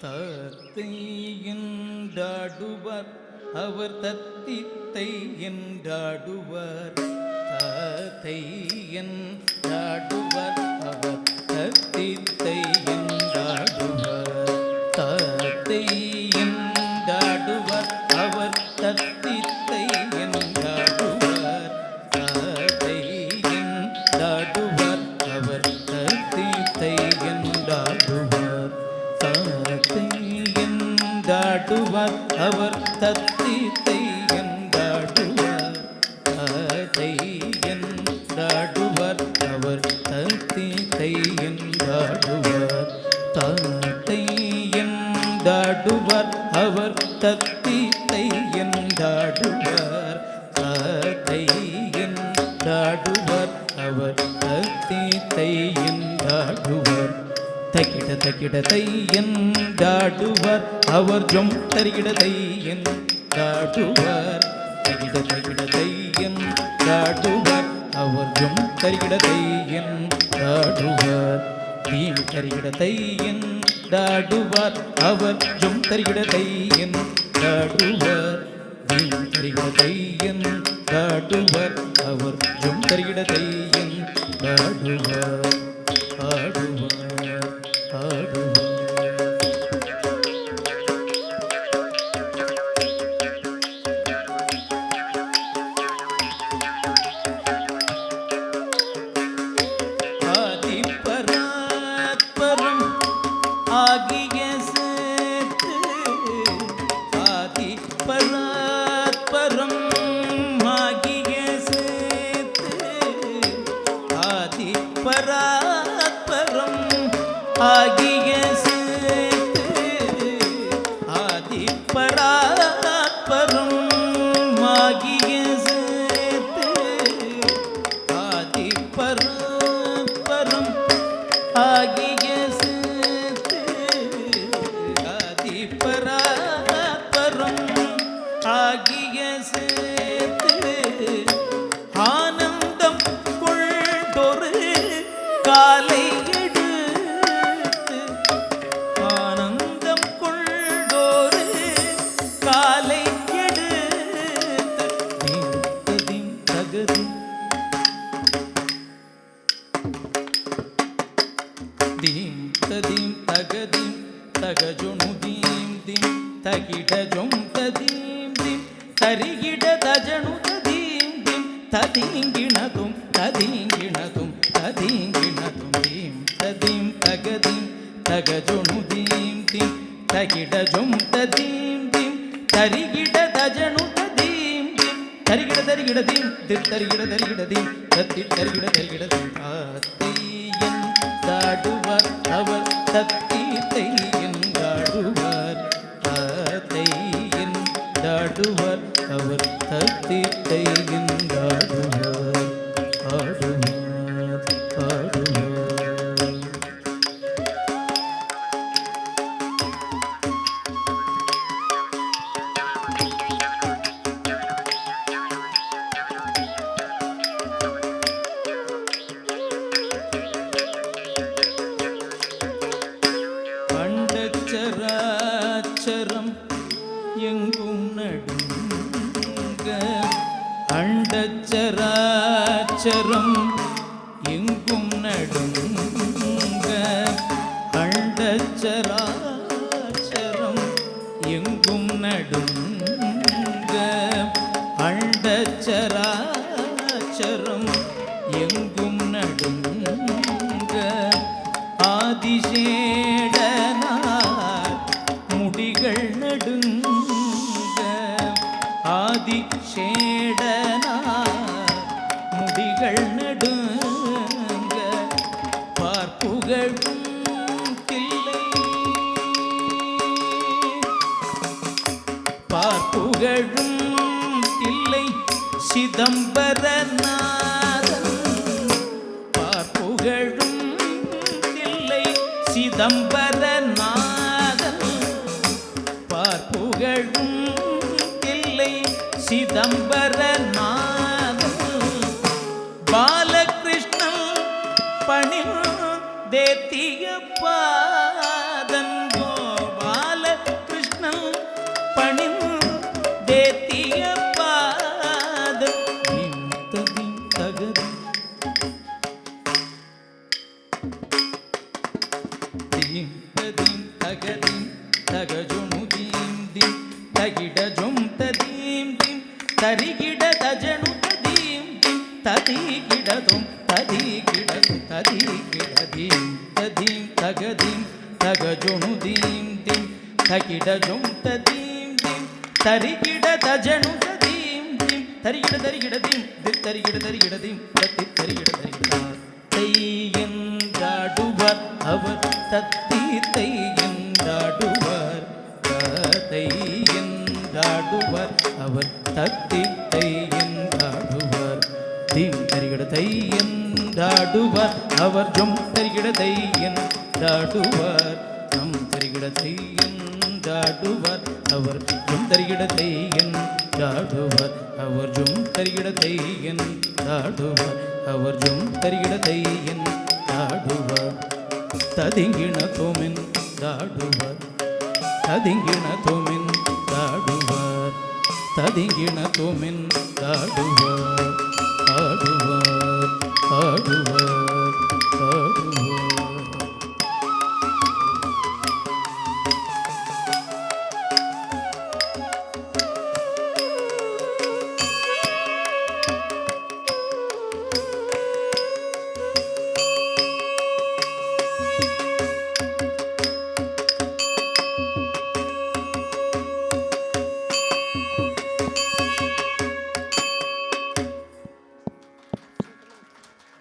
தத்தை என்றாடுவார் அவர் தத்தித்தை என்றாடுவார். தத்தை என்றாடுவார் அவர் தத்தித்தை என்றாடுவார். தத்தை என்றாடுவார் அவர் தத்தித்தை என்றாடுவார். தத்தை என்றாடுவார் அவர் தத்தித்தை என்றாடுவார். தத்தை என்றாடுவார் அவர் தத்தித்தை என்றாடுவார். தத்தை என்றாடுவார் அவர் தத்தித்தை என்றாடுவார். தத்தை என்றாடுவார் அவர் தத்தித்தை என்றாடுவார். தத்தை என்றாடுவார் அவர் தத்தித்தை என்றாடுவார். தக்கிட தக்கிட தை என்றாடுவார் அவர் ஜொம் தரிகிட தை என்றாடுவார். தக்கிட தக்கிட தை என்றாடுவார் அவர் ஜொம் தரிகிட தை என்றாடுவார். தீம் தரிகிட தை என்றாடுவார் அவர் ஜொம் தரிகிட தை என்றாடுவார். தீம் தரிகிட தை என்றாடுவார் அவர் ஜொம் தரிகிட தை என்றாடுவார். ஆடுவார் ஆடுவார். ஆதிபராத்பரம் ஆகிய சேத்து ஆதிபராத்பரம் ஆகிய சேத்து ஆதிபராத்பரம் ஆகிய சேத்து ஆதிபராத்பரம் ஆகிய சேத்து ஆதிபராத்பரம் ஆகிய சேத்து ஆதிபராத்பரம் ஆகிய சேத்து ஆனந்தம் கொண்டொரு காலை எடுத்து ஆனந்தம் கொண்டொரு காலை எடுத்து தீம் தகதி தீம் ததீம் தகதீம் தகஜொனு தீம் தீம் தகிட ஜொம் ததீம் தீம் தரிகிட தஜனு ததீம் தீம் ததீங்கிணதும் ததீங்கிணதும் ததீங்கிணதும் தீம் ததீம் தகதீம் தகஜொனு தீம் தீம் தகிட ஜொம் ததீம் தீம் தரிகிட தஜனு ததீம் தீம் தரிகிட தரிகிட தீம் தரிகிட தரிகிட தீம் தத்தி தரிகிட தரிகிட தீம். ஆத்தை என்றாடுவார் அவர் தத்தித்தை என்றாடுவார். தத்தை என்றாடுவார் அவர் தத்தித்தை என்றாடுவார். ஆடுவார் ஆடுவார். அண்டச்சராச்சரம் எங்கும் நடுங்க அண்டச்சராச்சரம் எங்கும் நடுங்க அண்டச்சராச்சரம் எங்கும் நடுங்க அண்டச்சராச்சரம் எங்கும் நடுங்க ஆதிசேடனார் முடிகள் நடுங்க ஆதிசேடனார் முடிகள் நடுங்க பார்ப்புகழும் தில்லை பார்ப்புகழும் தில்லை சிதம்பரநாதன் பார்ப்புகழும் தில்லை சிதம்பரநாதன் பார்ப்புகழும் தில்லை சிதம்பரநாதன் பாலகிருஷ்ணன் பணில் தேத்திய பாதன் கோபா ಧಿಂ ತದಿಂ ತಗದಿಂ ತಗಜುಣು ದೀಂ ದಿಂ ತಗಿಡ ಜುಂ ತದೀಂ ದಿಂ ತರಿಗಿಡ ತಜಣು ತದೀಂ ದಿಂ ತದಿಗಿಡ ತುಂ ತದಿಗಿಡ ತು ತದಿಗಿಡ ದೀಂ ತದೀಂ ತಗದಿಂ ತಗಜುಣು ದೀಂ ದಿಂ ತಗಿಡ ಜುಂ ತದೀಂ ದಿಂ ತರಿಗಿಡ ತಜಣು ತದೀಂ ದಿಂ ತರಿಗಿಡ ತರಿಗಿಡ ದಿಂ ದಿಂ ತರಿಗಿಡ ತರಿಗಿಡ ದಿಂ ತತ್ತಿ ತರಿಗಿಡ ತರಿಗಿಡ தை என்றாடுவார் அவர் தத்தி தை என்றாடுவார் தை என்றாடுவார் அவர் தத்தி தை என்றாடுவார் தீம் தரிகிட தை என்றாடுவார் அவர் ஜொம் தரிகிட தை என்றாடுவார் நம் தரிகிட தை என்றாடுவார் அவர் ஜொம் தரிகிட தை என்றாடுவார் அவர் ஜொம் தரிகிட தை என்றாடுவார் அவர் ஜொம் தரிகிட தை என்றாடுவார் ததிங்கிண தோமின் தாடுவார் ததிங்கிண தோமின் தாடுவார் ததிங்கிண தோமின் தாடுவார் ஆடுவார் ஆடுவார்